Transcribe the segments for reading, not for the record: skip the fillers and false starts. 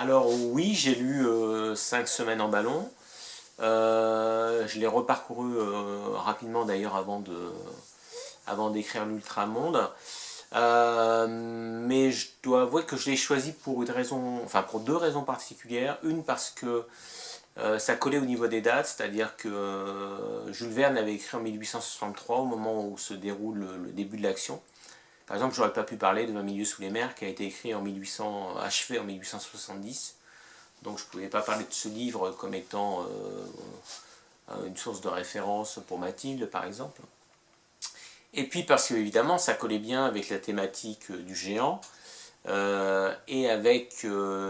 Alors oui, j'ai lu 5 semaines en ballon. Je l'ai reparcouru rapidement d'ailleurs avant d'écrire l'Ultramonde. Mais je dois avouer que je l'ai choisi pour une raison, enfin pour deux raisons particulières. Une parce que ça collait au niveau des dates, c'est-à-dire que Jules Verne avait écrit en 1863 au moment où se déroule le début de l'action. Par exemple, j'aurais pas pu parler de 20 milieux sous les mers qui a été écrit en 1800, achevé en 1870. Donc je ne pouvais pas parler de ce livre comme étant une source de référence pour Mathilde, par exemple. Et puis parce que évidemment ça collait bien avec la thématique du géant et avec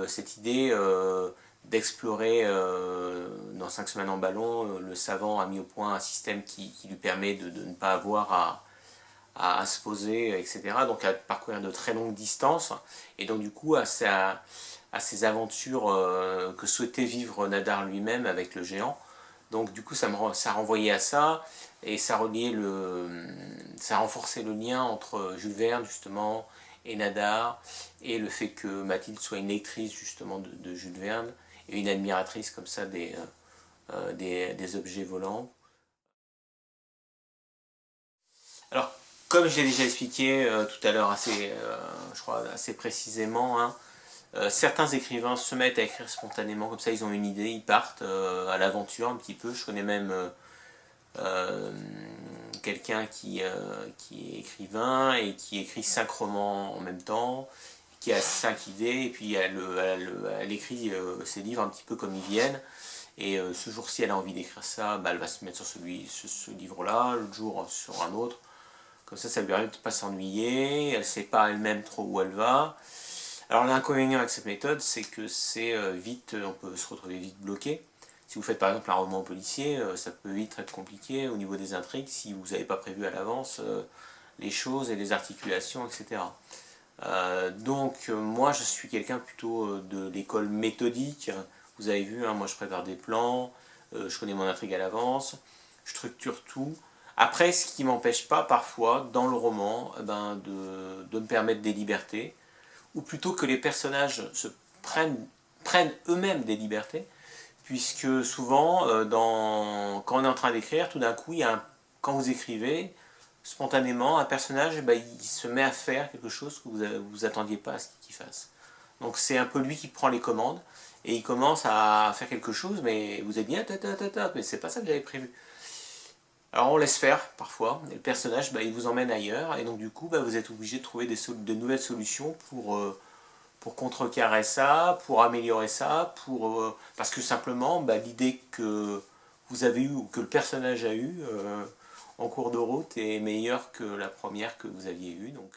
cette idée d'explorer dans 5 semaines en ballon, le savant a mis au point un système qui lui permet de ne pas avoir à se poser, etc. Donc à parcourir de très longues distances. Et donc du coup à ces aventures que souhaitait vivre Nadar lui-même avec le géant. Donc du coup ça renvoyait à ça et ça renforçait le lien entre Jules Verne justement et Nadar et le fait que Mathilde soit une lectrice justement de Jules Verne et une admiratrice comme ça des objets volants. Alors comme je l'ai déjà expliqué tout à l'heure je crois assez précisément, hein, certains écrivains se mettent à écrire spontanément, comme ça ils ont une idée, ils partent à l'aventure un petit peu. Je connais même euh, quelqu'un qui est écrivain et qui écrit 5 romans en même temps, qui a 5 idées, et puis elle écrit ses livres un petit peu comme ils viennent. Et ce jour-ci, elle a envie d'écrire ça, bah, elle va se mettre sur ce livre-là, l'autre jour sur un autre. Comme ça lui permet de ne pas s'ennuyer, elle ne sait pas elle-même trop où elle va. Alors l'inconvénient avec cette méthode, c'est que on peut se retrouver vite bloqué. Si vous faites par exemple un roman policier, ça peut vite être compliqué au niveau des intrigues si vous n'avez pas prévu à l'avance les choses et les articulations, etc. Moi je suis quelqu'un plutôt de l'école méthodique. Vous avez vu, hein, moi je prépare des plans, je connais mon intrigue à l'avance, je structure tout. Après, ce qui ne m'empêche pas parfois, dans le roman, de me permettre des libertés, ou plutôt que les personnages prennent eux-mêmes des libertés, puisque souvent, quand on est en train d'écrire, tout d'un coup, quand vous écrivez, spontanément, un personnage, il se met à faire quelque chose que vous attendiez pas à ce qu'il fasse. Donc c'est un peu lui qui prend les commandes, et il commence à faire quelque chose, mais vous êtes bien, mais c'est pas ça que j'avais prévu. Alors on laisse faire parfois, et le personnage il vous emmène ailleurs, et donc du coup vous êtes obligé de trouver de nouvelles solutions pour contrecarrer ça, pour améliorer ça, parce que simplement l'idée que vous avez eue ou que le personnage a eue en cours de route est meilleure que la première que vous aviez eue. Donc